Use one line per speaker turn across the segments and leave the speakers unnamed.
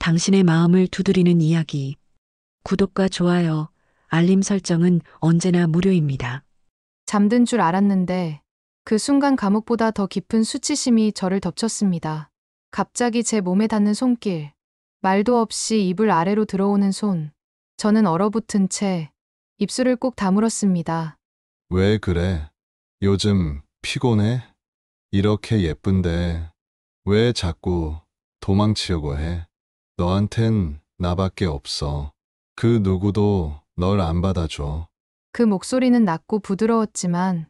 당신의 마음을 두드리는 이야기. 구독과 좋아요, 알림 설정은 언제나 무료입니다.
잠든 줄 알았는데 그 순간 감옥보다 더 깊은 수치심이 저를 덮쳤습니다. 갑자기 제 몸에 닿는 손길, 말도 없이 이불 아래로 들어오는 손. 저는 얼어붙은 채 입술을 꼭 다물었습니다.
왜 그래? 요즘 피곤해? 이렇게 예쁜데 왜 자꾸 도망치려고 해? 너한텐 나밖에 없어. 그 누구도 널 안 받아줘.
그 목소리는 낮고 부드러웠지만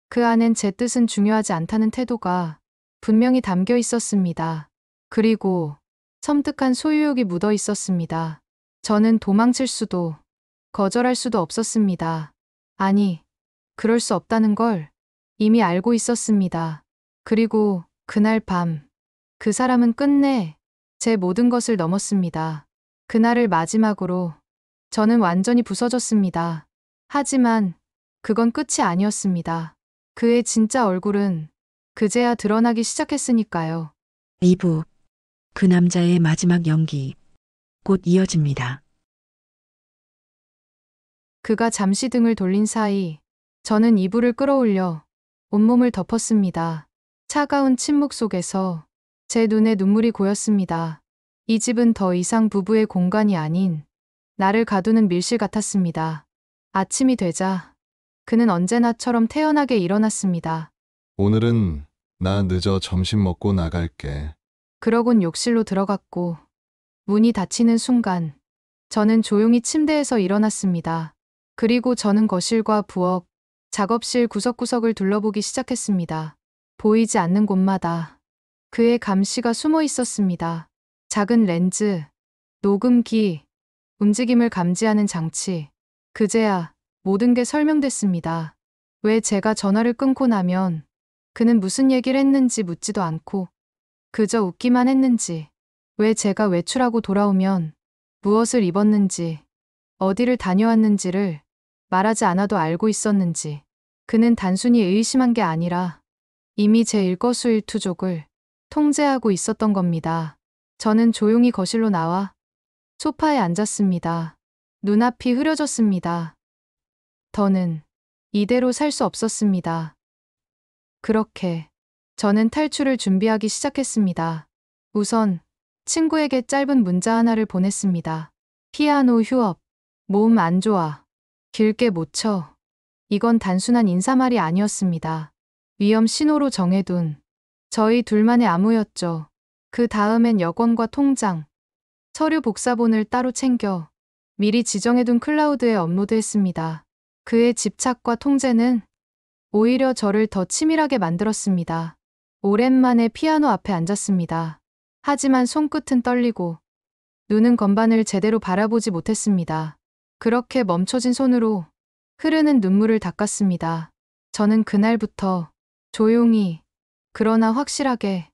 그 안엔 제 뜻은 중요하지 않다는 태도가 분명히 담겨 있었습니다. 그리고 섬뜩한 소유욕이 묻어 있었습니다. 저는 도망칠 수도 거절할 수도 없었습니다. 아니, 그럴 수 없다는 걸 이미 알고 있었습니다. 그리고 그날 밤, 그 사람은 끝내 제 모든 것을 넘었습니다. 그날을 마지막으로 저는 완전히 부서졌습니다. 하지만 그건 끝이 아니었습니다. 그의 진짜 얼굴은 그제야 드러나기 시작했으니까요.
2부. 그 남자의 마지막 연기. 곧 이어집니다.
그가 잠시 등을 돌린 사이 저는 이불을 끌어올려 온몸을 덮었습니다. 차가운 침묵 속에서 제 눈에 눈물이 고였습니다. 이 집은 더 이상 부부의 공간이 아닌 나를 가두는 밀실 같았습니다. 아침이 되자 그는 언제나처럼 태연하게 일어났습니다.
오늘은 나 늦어 점심 먹고 나갈게.
그러곤 욕실로 들어갔고 문이 닫히는 순간 저는 조용히 침대에서 일어났습니다. 그리고 저는 거실과 부엌, 작업실 구석구석을 둘러보기 시작했습니다. 보이지 않는 곳마다 그의 감시가 숨어 있었습니다. 작은 렌즈, 녹음기, 움직임을 감지하는 장치. 그제야 모든 게 설명됐습니다. 왜 제가 전화를 끊고 나면 그는 무슨 얘기를 했는지 묻지도 않고 그저 웃기만 했는지, 왜 제가 외출하고 돌아오면 무엇을 입었는지, 어디를 다녀왔는지를 말하지 않아도 알고 있었는지. 그는 단순히 의심한 게 아니라 이미 제 일거수일투족을 통제하고 있었던 겁니다. 저는 조용히 거실로 나와 소파에 앉았습니다. 눈앞이 흐려졌습니다. 더는 이대로 살 수 없었습니다. 그렇게 저는 탈출을 준비하기 시작했습니다. 우선 친구에게 짧은 문자 하나를 보냈습니다. 피아노 휴업. 몸 안 좋아. 길게 못 쳐. 이건 단순한 인사말이 아니었습니다. 위험 신호로 정해둔 저희 둘만의 암호였죠. 그 다음엔 여권과 통장, 서류 복사본을 따로 챙겨 미리 지정해둔 클라우드에 업로드했습니다. 그의 집착과 통제는 오히려 저를 더 치밀하게 만들었습니다. 오랜만에 피아노 앞에 앉았습니다. 하지만 손끝은 떨리고 눈은 건반을 제대로 바라보지 못했습니다. 그렇게 멈춰진 손으로 흐르는 눈물을 닦았습니다. 저는 그날부터 조용히, 그러나 확실하게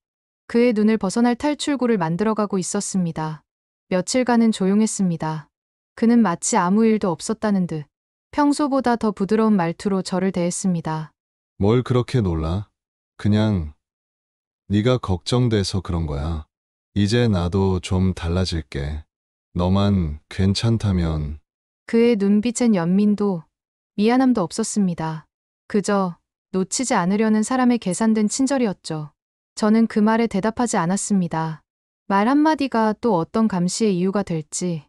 그의 눈을 벗어날 탈출구를 만들어가고 있었습니다. 며칠간은 조용했습니다. 그는 마치 아무 일도 없었다는 듯 평소보다 더 부드러운 말투로 저를 대했습니다.
뭘 그렇게 놀라? 그냥 네가 걱정돼서 그런 거야. 이제 나도 좀 달라질게. 너만 괜찮다면.
그의 눈빛엔 연민도 미안함도 없었습니다. 그저 놓치지 않으려는 사람의 계산된 친절이었죠. 저는 그 말에 대답하지 않았습니다. 말 한마디가 또 어떤 감시의 이유가 될지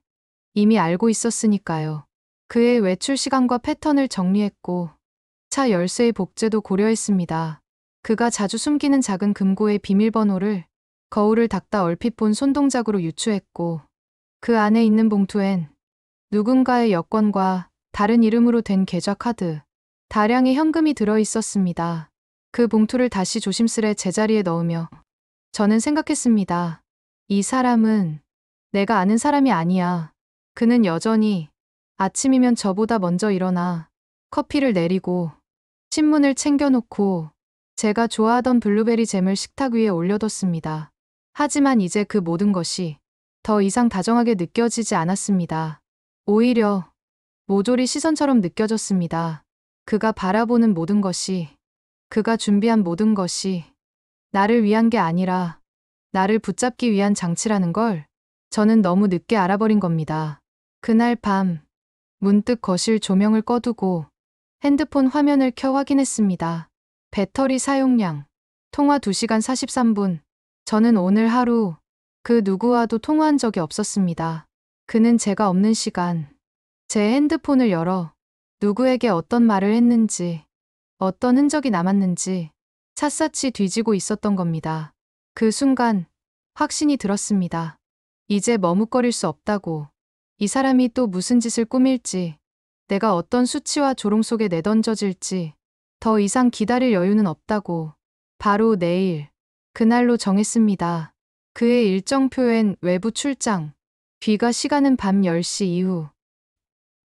이미 알고 있었으니까요. 그의 외출 시간과 패턴을 정리했고 차 열쇠의 복제도 고려했습니다. 그가 자주 숨기는 작은 금고의 비밀번호를 거울을 닦다 얼핏 본 손동작으로 유추했고 그 안에 있는 봉투엔 누군가의 여권과 다른 이름으로 된 계좌 카드, 다량의 현금이 들어 있었습니다. 그 봉투를 다시 조심스레 제자리에 넣으며 저는 생각했습니다. 이 사람은 내가 아는 사람이 아니야. 그는 여전히 아침이면 저보다 먼저 일어나 커피를 내리고 신문을 챙겨놓고 제가 좋아하던 블루베리 잼을 식탁 위에 올려뒀습니다. 하지만 이제 그 모든 것이 더 이상 다정하게 느껴지지 않았습니다. 오히려 모조리 시선처럼 느껴졌습니다. 그가 바라보는 모든 것이, 그가 준비한 모든 것이 나를 위한 게 아니라 나를 붙잡기 위한 장치라는 걸 저는 너무 늦게 알아버린 겁니다. 그날 밤, 문득 거실 조명을 꺼두고 핸드폰 화면을 켜 확인했습니다. 배터리 사용량, 통화 2시간 43분. 저는 오늘 하루 그 누구와도 통화한 적이 없었습니다. 그는 제가 없는 시간, 제 핸드폰을 열어 누구에게 어떤 말을 했는지, 어떤 흔적이 남았는지 샅샅이 뒤지고 있었던 겁니다. 그 순간 확신이 들었습니다. 이제 머뭇거릴 수 없다고. 이 사람이 또 무슨 짓을 꾸밀지, 내가 어떤 수치와 조롱 속에 내던져질지 더 이상 기다릴 여유는 없다고. 바로 내일, 그날로 정했습니다. 그의 일정표엔 외부 출장, 귀가 시간은 밤 10시 이후.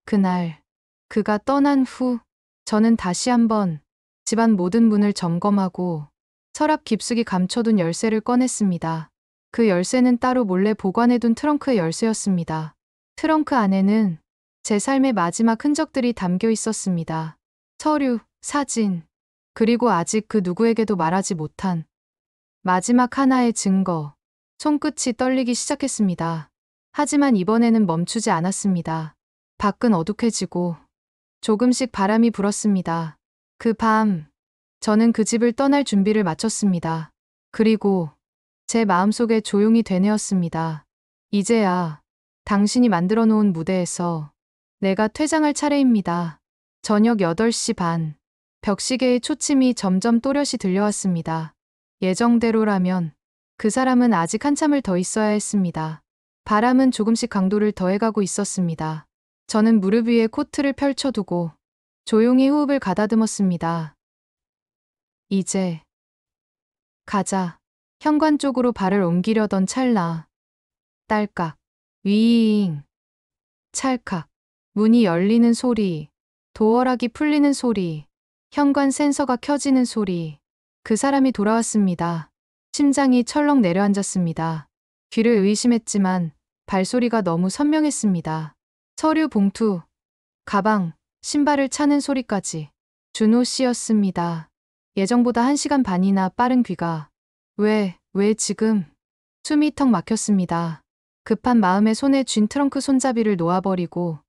그날, 그가 떠난 후, 저는 다시 한번 집안 모든 문을 점검하고 서랍 깊숙이 감춰둔 열쇠를 꺼냈습니다. 그 열쇠는 따로 몰래 보관해둔 트렁크의 열쇠였습니다. 트렁크 안에는 제 삶의 마지막 흔적들이 담겨 있었습니다. 서류, 사진, 그리고 아직 그 누구에게도 말하지 못한 마지막 하나의 증거. 손끝이 떨리기 시작했습니다. 하지만 이번에는 멈추지 않았습니다. 밖은 어둑해지고 조금씩 바람이 불었습니다. 그 밤, 저는 그 집을 떠날 준비를 마쳤습니다. 그리고 제 마음속에 조용히 되뇌었습니다. 이제야 당신이 만들어 놓은 무대에서 내가 퇴장할 차례입니다. 저녁 8시 반, 벽시계의 초침이 점점 또렷이 들려왔습니다. 예정대로라면 그 사람은 아직 한참을 더 있어야 했습니다. 바람은 조금씩 강도를 더해가고 있었습니다. 저는 무릎 위에 코트를 펼쳐두고 조용히 호흡을 가다듬었습니다. 이제 가자. 현관 쪽으로 발을 옮기려던 찰나. 딸깍, 위잉, 찰칵, 문이 열리는 소리, 도어락이 풀리는 소리, 현관 센서가 켜지는 소리. 그 사람이 돌아왔습니다. 심장이 철렁 내려앉았습니다. 귀를 의심했지만 발소리가 너무 선명했습니다. 서류 봉투, 가방, 신발을 차는 소리까지. 준호 씨였습니다. 예정보다 1시간 반이나 빠른 귀가. 왜 지금? 숨이 턱 막혔습니다. 급한 마음에 손에 쥔 트렁크 손잡이를 놓아버리고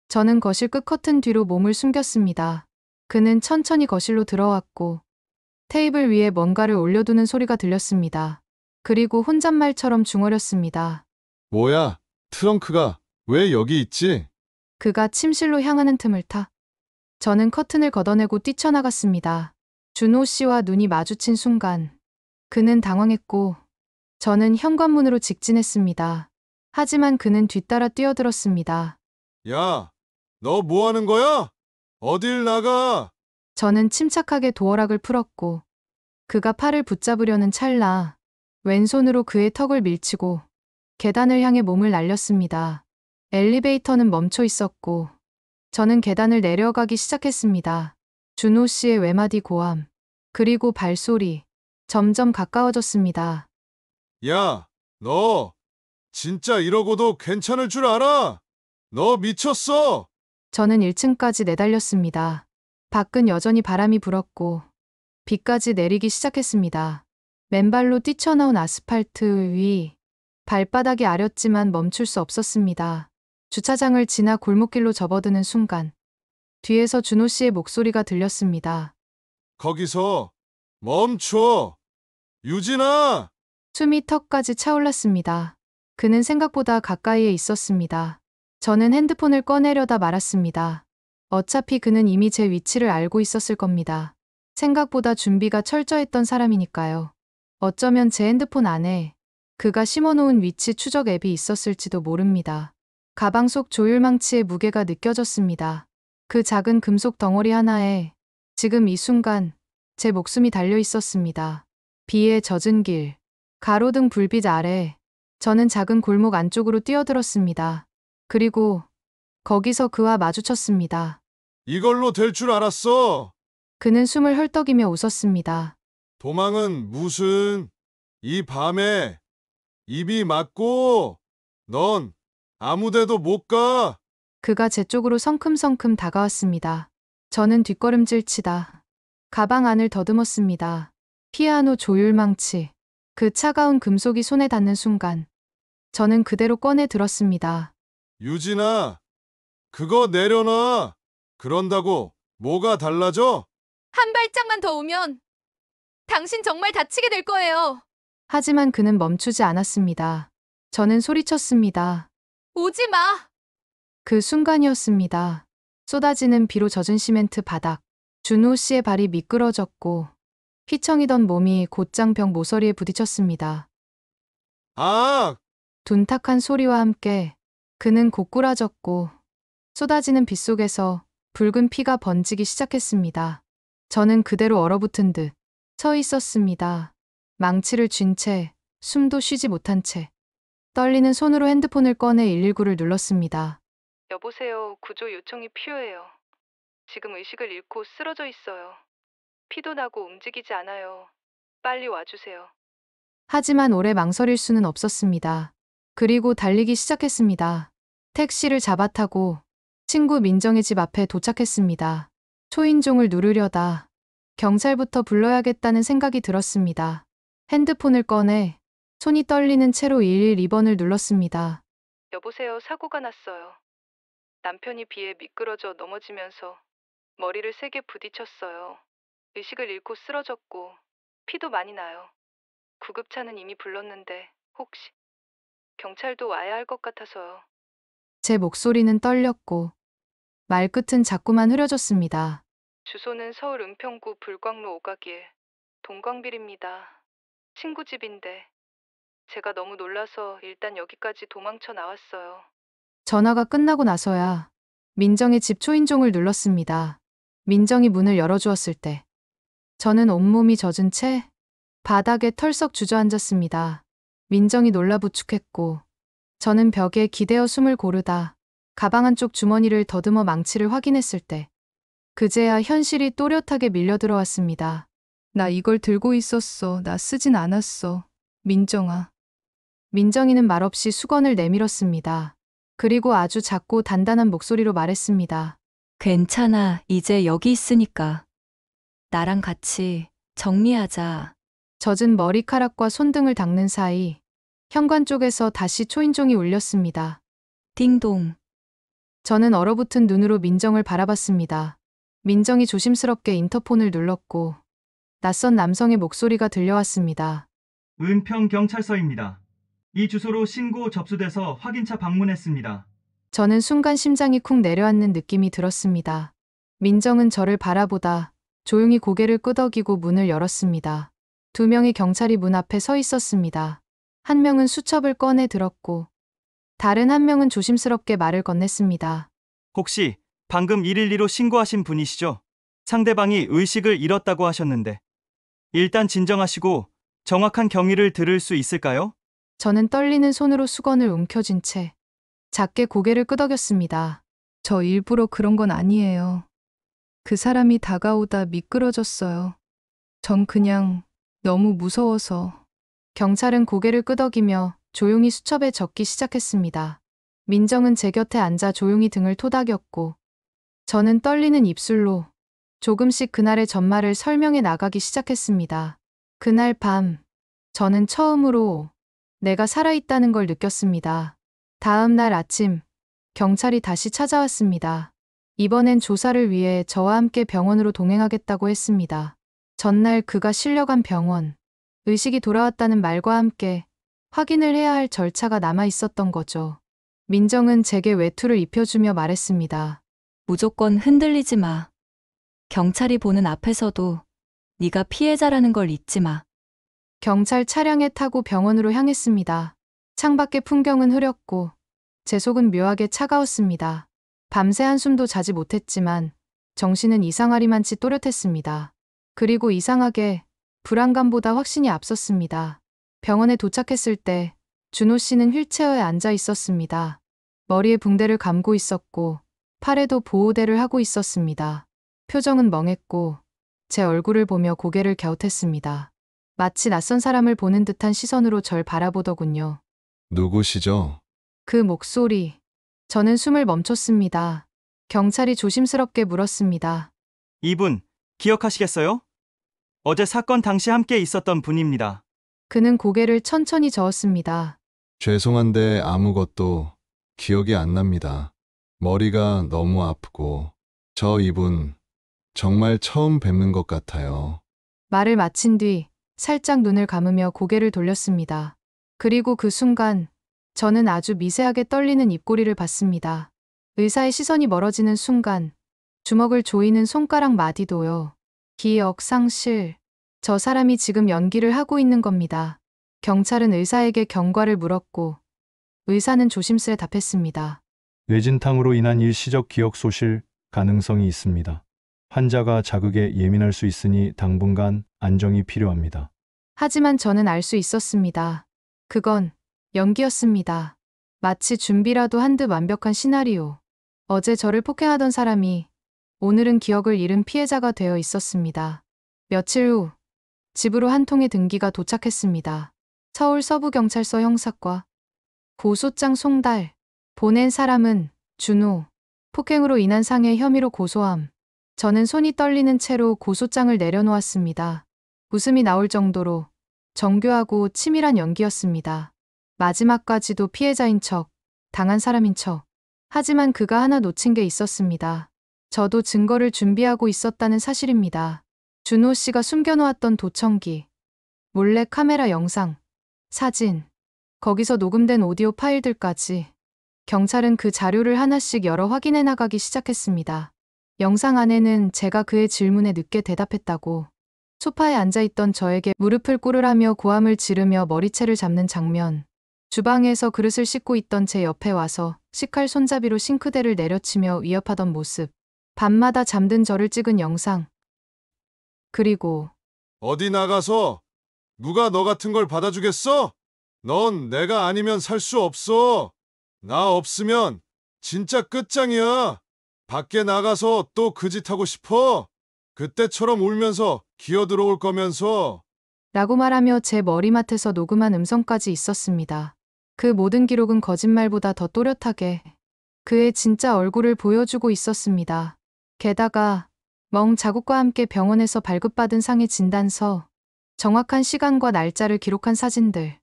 저는 거실 끝 커튼 뒤로 몸을 숨겼습니다. 그는 천천히 거실로 들어왔고 테이블 위에 뭔가를 올려두는 소리가 들렸습니다. 그리고 혼잣말처럼 중얼였습니다.
뭐야, 트렁크가 왜 여기 있지?
그가 침실로 향하는 틈을 타. 저는 커튼을 걷어내고 뛰쳐나갔습니다. 준호 씨와 눈이 마주친 순간 그는 당황했고 저는 현관문으로 직진했습니다. 하지만 그는 뒤따라 뛰어들었습니다.
야, 너 뭐 하는 거야? 어딜 나가?
저는 침착하게 도어락을 풀었고 그가 팔을 붙잡으려는 찰나 왼손으로 그의 턱을 밀치고 계단을 향해 몸을 날렸습니다. 엘리베이터는 멈춰 있었고 저는 계단을 내려가기 시작했습니다. 준호 씨의 외마디 고함, 그리고 발소리, 점점 가까워졌습니다.
야, 너 진짜 이러고도 괜찮을 줄 알아? 너 미쳤어?
저는 1층까지 내달렸습니다. 밖은 여전히 바람이 불었고 비까지 내리기 시작했습니다. 맨발로 뛰쳐나온 아스팔트 위, 발바닥이 아렸지만 멈출 수 없었습니다. 주차장을 지나 골목길로 접어드는 순간 뒤에서 준호 씨의 목소리가 들렸습니다.
거기서 멈춰! 유진아!
숨이 턱까지 차올랐습니다. 그는 생각보다 가까이에 있었습니다. 저는 핸드폰을 꺼내려다 말았습니다. 어차피 그는 이미 제 위치를 알고 있었을 겁니다. 생각보다 준비가 철저했던 사람이니까요. 어쩌면 제 핸드폰 안에 그가 심어놓은 위치 추적 앱이 있었을지도 모릅니다. 가방 속 조율망치의 무게가 느껴졌습니다. 그 작은 금속 덩어리 하나에 지금 이 순간 제 목숨이 달려 있었습니다. 비에 젖은 길, 가로등 불빛 아래 저는 작은 골목 안쪽으로 뛰어들었습니다. 그리고 거기서 그와 마주쳤습니다.
이걸로 될 줄 알았어.
그는 숨을 헐떡이며 웃었습니다.
도망은 무슨, 이 밤에 입이 맞고 넌 아무데도 못 가.
그가 제 쪽으로 성큼성큼 다가왔습니다. 저는 뒷걸음질 치다 가방 안을 더듬었습니다. 피아노 조율망치, 그 차가운 금속이 손에 닿는 순간 저는 그대로 꺼내 들었습니다.
유진아, 그거 내려놔. 그런다고 뭐가 달라져?
한 발짝만 더 오면 당신 정말 다치게 될 거예요.
하지만 그는 멈추지 않았습니다. 저는 소리쳤습니다.
오지 마.
그 순간이었습니다. 쏟아지는 비로 젖은 시멘트 바닥. 준호 씨의 발이 미끄러졌고 휘청이던 몸이 곧장 벽 모서리에 부딪혔습니다.
아,
둔탁한 소리와 함께 그는 고꾸라졌고 쏟아지는 빗속에서 붉은 피가 번지기 시작했습니다. 저는 그대로 얼어붙은 듯 서 있었습니다. 망치를 쥔 채 숨도 쉬지 못한 채 떨리는 손으로 핸드폰을 꺼내 119를 눌렀습니다. 여보세요. 구조 요청이 필요해요. 지금 의식을 잃고 쓰러져 있어요. 피도 나고 움직이지 않아요. 빨리 와주세요. 하지만 오래 망설일 수는 없었습니다. 그리고 달리기 시작했습니다. 택시를 잡아타고 친구 민정의 집 앞에 도착했습니다. 초인종을 누르려다 경찰부터 불러야겠다는 생각이 들었습니다. 핸드폰을 꺼내 손이 떨리는 채로 112번을 눌렀습니다. 여보세요. 사고가 났어요. 남편이 비에 미끄러져 넘어지면서 머리를 세게 부딪혔어요. 의식을 잃고 쓰러졌고 피도 많이 나요. 구급차는 이미 불렀는데 혹시 경찰도 와야 할 것 같아서요. 제 목소리는 떨렸고 말끝은 자꾸만 흐려졌습니다. 주소는 서울 은평구 불광로 5가길 동광빌입니다. 친구 집인데 제가 너무 놀라서 일단 여기까지 도망쳐 나왔어요. 전화가 끝나고 나서야 민정의 집 초인종을 눌렀습니다. 민정이 문을 열어주었을 때 저는 온몸이 젖은 채 바닥에 털썩 주저앉았습니다. 민정이 놀라 부축했고 저는 벽에 기대어 숨을 고르다 가방 안쪽 주머니를 더듬어 망치를 확인했을 때 그제야 현실이 또렷하게 밀려들어왔습니다. 나 이걸 들고 있었어. 나 쓰진 않았어. 민정아. 민정이는 말없이 수건을 내밀었습니다. 그리고 아주 작고 단단한 목소리로 말했습니다.
괜찮아. 이제 여기 있으니까. 나랑 같이 정리하자.
젖은 머리카락과 손등을 닦는 사이 현관 쪽에서 다시 초인종이 울렸습니다.
띵동.
저는 얼어붙은 눈으로 민정을 바라봤습니다. 민정이 조심스럽게 인터폰을 눌렀고 낯선 남성의 목소리가 들려왔습니다.
은평경찰서입니다. 이 주소로 신고 접수돼서 확인차 방문했습니다.
저는 순간 심장이 쿵 내려앉는 느낌이 들었습니다. 민정은 저를 바라보다 조용히 고개를 끄덕이고 문을 열었습니다. 2명의 경찰이 문 앞에 서 있었습니다. 한 명은 수첩을 꺼내 들었고 다른 한 명은 조심스럽게 말을 건넸습니다.
혹시 방금 112로 신고하신 분이시죠? 상대방이 의식을 잃었다고 하셨는데. 일단 진정하시고 정확한 경위를 들을 수 있을까요?
저는 떨리는 손으로 수건을 움켜쥔 채 작게 고개를 끄덕였습니다. 저 일부러 그런 건 아니에요. 그 사람이 다가오다 미끄러졌어요. 전 그냥 너무 무서워서. 경찰은 고개를 끄덕이며 조용히 수첩에 적기 시작했습니다. 민정은 제 곁에 앉아 조용히 등을 토닥였고 저는 떨리는 입술로 조금씩 그날의 전말을 설명해 나가기 시작했습니다. 그날 밤 저는 처음으로 내가 살아있다는 걸 느꼈습니다. 다음 날 아침 경찰이 다시 찾아왔습니다. 이번엔 조사를 위해 저와 함께 병원으로 동행하겠다고 했습니다. 전날 그가 실려간 병원, 의식이 돌아왔다는 말과 함께 확인을 해야 할 절차가 남아 있었던 거죠. 민정은 제게 외투를 입혀주며 말했습니다.
무조건 흔들리지 마. 경찰이 보는 앞에서도 네가 피해자라는 걸 잊지 마.
경찰 차량에 타고 병원으로 향했습니다. 창밖의 풍경은 흐렸고 제 속은 묘하게 차가웠습니다. 밤새 한숨도 자지 못했지만 정신은 이상하리만치 또렷했습니다. 그리고 이상하게 불안감보다 확신이 앞섰습니다. 병원에 도착했을 때 준호 씨는 휠체어에 앉아 있었습니다. 머리에 붕대를 감고 있었고 팔에도 보호대를 하고 있었습니다. 표정은 멍했고 제 얼굴을 보며 고개를 갸웃했습니다. 마치 낯선 사람을 보는 듯한 시선으로 절 바라보더군요.
누구시죠?
그 목소리. 저는 숨을 멈췄습니다. 경찰이 조심스럽게 물었습니다.
이분 기억하시겠어요? 어제 사건 당시 함께 있었던 분입니다.
그는 고개를 천천히 저었습니다.
죄송한데 아무것도 기억이 안 납니다. 머리가 너무 아프고 저 이분 정말 처음 뵙는 것 같아요.
말을 마친 뒤 살짝 눈을 감으며 고개를 돌렸습니다. 그리고 그 순간 저는 아주 미세하게 떨리는 입꼬리를 봤습니다. 의사의 시선이 멀어지는 순간 주먹을 조이는 손가락 마디도요. 기억 상실. 저 사람이 지금 연기를 하고 있는 겁니다. 경찰은 의사에게 경과를 물었고 의사는 조심스레 답했습니다.
뇌진탕으로 인한 일시적 기억 소실 가능성이 있습니다. 환자가 자극에 예민할 수 있으니 당분간 안정이 필요합니다.
하지만 저는 알 수 있었습니다. 그건 연기였습니다. 마치 준비라도 한 듯 완벽한 시나리오. 어제 저를 폭행하던 사람이 오늘은 기억을 잃은 피해자가 되어 있었습니다. 며칠 후 집으로 한 통의 등기가 도착했습니다. 서울 서부경찰서 형사과 고소장 송달. 보낸 사람은 준호. 폭행으로 인한 상해 혐의로 고소함. 저는 손이 떨리는 채로 고소장을 내려놓았습니다. 웃음이 나올 정도로 정교하고 치밀한 연기였습니다. 마지막까지도 피해자인 척, 당한 사람인 척. 하지만 그가 하나 놓친 게 있었습니다. 저도 증거를 준비하고 있었다는 사실입니다. 준호 씨가 숨겨놓았던 도청기, 몰래 카메라 영상, 사진, 거기서 녹음된 오디오 파일들까지. 경찰은 그 자료를 하나씩 열어 확인해 나가기 시작했습니다. 영상 안에는 제가 그의 질문에 늦게 대답했다고, 소파에 앉아있던 저에게 무릎을 꿇으라며 고함을 지르며 머리채를 잡는 장면, 주방에서 그릇을 씻고 있던 제 옆에 와서 식칼 손잡이로 싱크대를 내려치며 위협하던 모습, 밤마다 잠든 저를 찍은 영상, 그리고
어디 나가서 누가 너 같은 걸 받아주겠어? 넌 내가 아니면 살 수 없어. 나 없으면 진짜 끝장이야. 밖에 나가서 또 그 짓 하고 싶어? 그때처럼 울면서 기어들어올 거면서.
라고 말하며 제 머리맡에서 녹음한 음성까지 있었습니다. 그 모든 기록은 거짓말보다 더 또렷하게 그의 진짜 얼굴을 보여주고 있었습니다. 게다가 멍 자국과 함께 병원에서 발급받은 상해 진단서, 정확한 시간과 날짜를 기록한 사진들,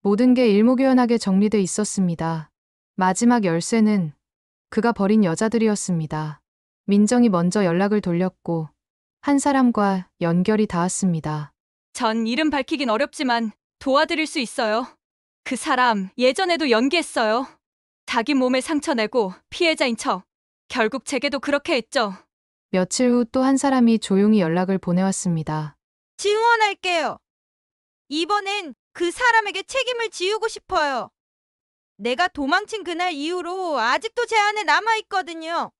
모든 게 일목요연하게 정리돼 있었습니다. 마지막 열쇠는 그가 버린 여자들이었습니다. 민정이 먼저 연락을 돌렸고 한 사람과 연결이 닿았습니다.
전 이름 밝히긴 어렵지만 도와드릴 수 있어요. 그 사람 예전에도 연기했어요. 자기 몸에 상처 내고 피해자인 척. 결국 제게도 그렇게 했죠.
며칠 후 또 한 사람이 조용히 연락을 보내왔습니다.
증언할게요. 이번엔 그 사람에게 책임을 지우고 싶어요. 내가 도망친 그날 이후로 아직도 제 안에 남아있거든요.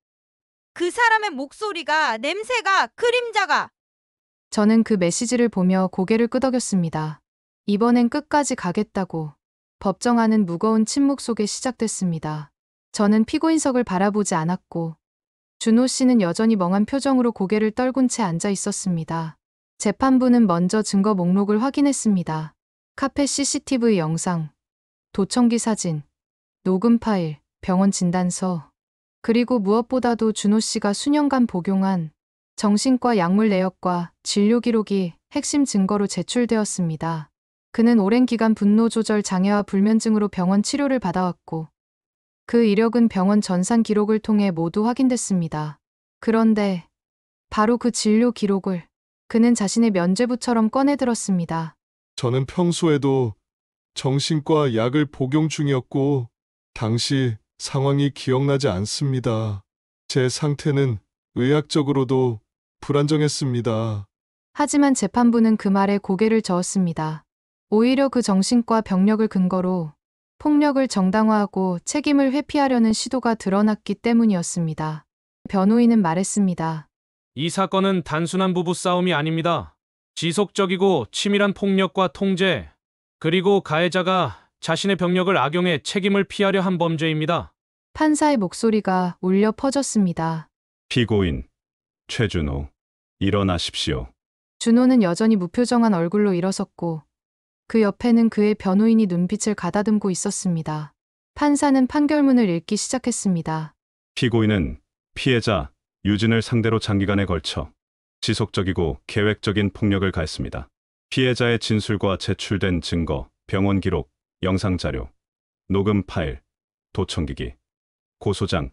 그 사람의 목소리가, 냄새가, 그림자가.
저는 그 메시지를 보며 고개를 끄덕였습니다. 이번엔 끝까지 가겠다고. 법정 안은 무거운 침묵 속에 시작됐습니다. 저는 피고인석을 바라보지 않았고 준호 씨는 여전히 멍한 표정으로 고개를 떨군 채 앉아 있었습니다. 재판부는 먼저 증거 목록을 확인했습니다. 카페 CCTV 영상, 도청기 사진, 녹음 파일, 병원 진단서, 그리고 무엇보다도 준호 씨가 수년간 복용한 정신과 약물 내역과 진료 기록이 핵심 증거로 제출되었습니다. 그는 오랜 기간 분노 조절 장애와 불면증으로 병원 치료를 받아왔고 그 이력은 병원 전산 기록을 통해 모두 확인됐습니다. 그런데 바로 그 진료 기록을 그는 자신의 면죄부처럼 꺼내들었습니다.
저는 평소에도 정신과 약을 복용 중이었고 당시 상황이 기억나지 않습니다. 제 상태는 의학적으로도 불안정했습니다.
하지만 재판부는 그 말에 고개를 저었습니다. 오히려 그 정신과 병력을 근거로 폭력을 정당화하고 책임을 회피하려는 시도가 드러났기 때문이었습니다. 변호인은 말했습니다.
이 사건은 단순한 부부싸움이 아닙니다. 지속적이고 치밀한 폭력과 통제, 그리고 가해자가 자신의 병력을 악용해 책임을 피하려 한 범죄입니다.
판사의 목소리가 울려 퍼졌습니다.
피고인 최준호, 일어나십시오.
준호는 여전히 무표정한 얼굴로 일어섰고 그 옆에는 그의 변호인이 눈빛을 가다듬고 있었습니다. 판사는 판결문을 읽기 시작했습니다.
피고인은 피해자 유진을 상대로 장기간에 걸쳐 지속적이고 계획적인 폭력을 가했습니다. 피해자의 진술과 제출된 증거, 병원 기록, 영상 자료, 녹음 파일, 도청기기, 고소장,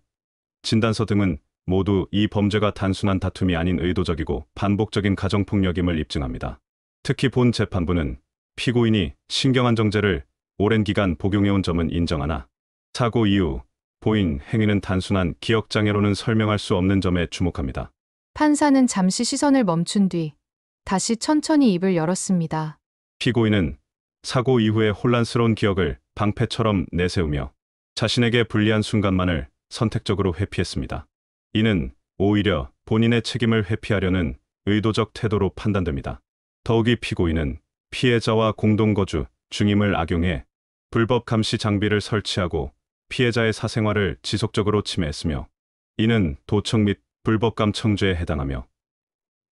진단서 등은 모두 이 범죄가 단순한 다툼이 아닌 의도적이고 반복적인 가정폭력임을 입증합니다. 특히 본 재판부는 피고인이 신경안정제를 오랜 기간 복용해온 점은 인정하나 사고 이후 보인 행위는 단순한 기억장애로는 설명할 수 없는 점에 주목합니다.
판사는 잠시 시선을 멈춘 뒤 다시 천천히 입을 열었습니다.
피고인은 사고 이후의 혼란스러운 기억을 방패처럼 내세우며 자신에게 불리한 순간만을 선택적으로 회피했습니다. 이는 오히려 본인의 책임을 회피하려는 의도적 태도로 판단됩니다. 더욱이 피고인은 피해자와 공동거주 중임을 악용해 불법 감시 장비를 설치하고 피해자의 사생활을 지속적으로 침해했으며 이는 도청 및 불법감 청죄에 해당하며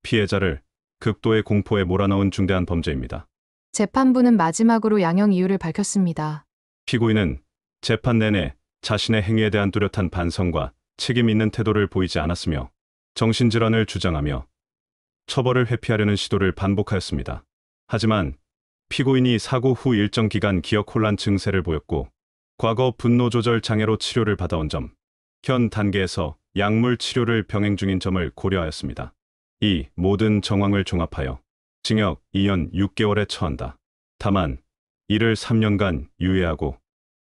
피해자를 극도의 공포에 몰아넣은 중대한 범죄입니다.
재판부는 마지막으로 양형 이유를 밝혔습니다.
피고인은 재판 내내 자신의 행위에 대한 뚜렷한 반성과 책임 있는 태도를 보이지 않았으며 정신질환을 주장하며 처벌을 회피하려는 시도를 반복하였습니다. 하지만 피고인이 사고 후 일정 기간 기억 혼란 증세를 보였고 과거 분노 조절 장애로 치료를 받아온 점, 현 단계에서 약물 치료를 병행 중인 점을 고려하였습니다. 이 모든 정황을 종합하여 징역 2년 6개월에 처한다. 다만 이를 3년간 유예하고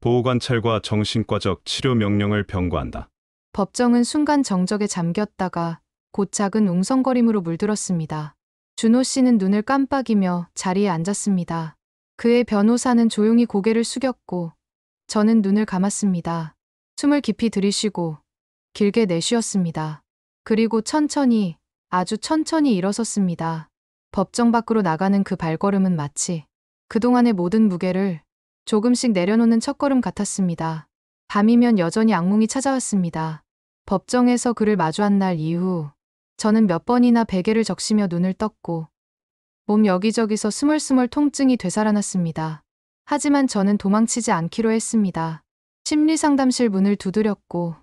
보호관찰과 정신과적 치료 명령을 병고한다.
법정은 순간 정적에 잠겼다가 곧 작은 웅성거림으로 물들었습니다. 준호 씨는 눈을 깜빡이며 자리에 앉았습니다. 그의 변호사는 조용히 고개를 숙였고 저는 눈을 감았습니다. 숨을 깊이 들이쉬고 길게 내쉬었습니다. 그리고 천천히, 아주 천천히 일어섰습니다. 법정 밖으로 나가는 그 발걸음은 마치 그동안의 모든 무게를 조금씩 내려놓는 첫걸음 같았습니다. 밤이면 여전히 악몽이 찾아왔습니다. 법정에서 그를 마주한 날 이후 저는 몇 번이나 베개를 적시며 눈을 떴고 몸 여기저기서 스멀스멀 통증이 되살아났습니다. 하지만 저는 도망치지 않기로 했습니다. 심리상담실 문을 두드렸고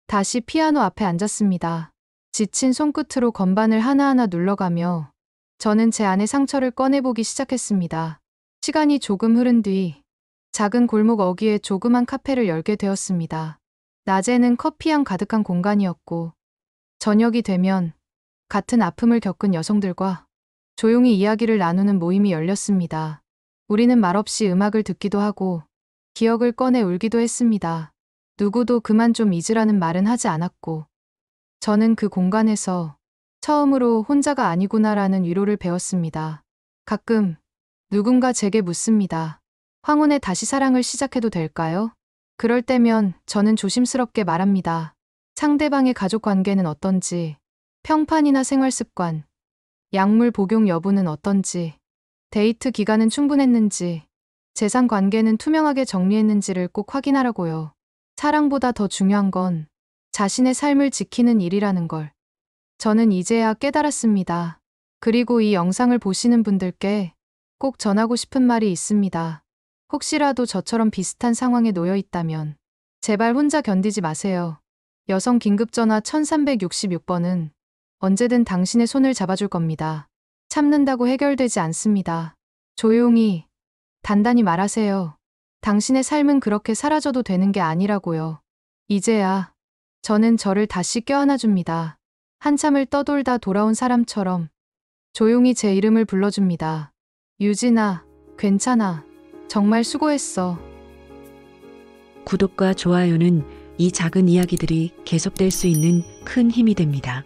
다시 피아노 앞에 앉았습니다. 지친 손끝으로 건반을 하나하나 눌러가며 저는 제 안의 상처를 꺼내보기 시작했습니다. 시간이 조금 흐른 뒤 작은 골목 어귀에 조그만 카페를 열게 되었습니다. 낮에는 커피향 가득한 공간이었고 저녁이 되면 같은 아픔을 겪은 여성들과 조용히 이야기를 나누는 모임이 열렸습니다. 우리는 말없이 음악을 듣기도 하고 기억을 꺼내 울기도 했습니다. 누구도 그만 좀 잊으라는 말은 하지 않았고 저는 그 공간에서 처음으로 혼자가 아니구나라는 위로를 배웠습니다. 가끔 누군가 제게 묻습니다. 황혼에 다시 사랑을 시작해도 될까요? 그럴 때면 저는 조심스럽게 말합니다. 상대방의 가족 관계는 어떤지, 평판이나 생활 습관, 약물 복용 여부는 어떤지, 데이트 기간은 충분했는지, 재산 관계는 투명하게 정리했는지를 꼭 확인하라고요. 사랑보다 더 중요한 건 자신의 삶을 지키는 일이라는 걸 저는 이제야 깨달았습니다. 그리고 이 영상을 보시는 분들께 꼭 전하고 싶은 말이 있습니다. 혹시라도 저처럼 비슷한 상황에 놓여 있다면 제발 혼자 견디지 마세요. 여성 긴급전화 1366번은 언제든 당신의 손을 잡아줄 겁니다. 참는다고 해결되지 않습니다. 조용히, 단단히 말하세요. 당신의 삶은 그렇게 사라져도 되는 게 아니라고요. 이제야 저는 저를 다시 껴안아줍니다. 한참을 떠돌다 돌아온 사람처럼 조용히 제 이름을 불러줍니다. 유진아, 괜찮아. 정말 수고했어.
구독과 좋아요는 이 작은 이야기들이 계속될 수 있는 큰 힘이 됩니다.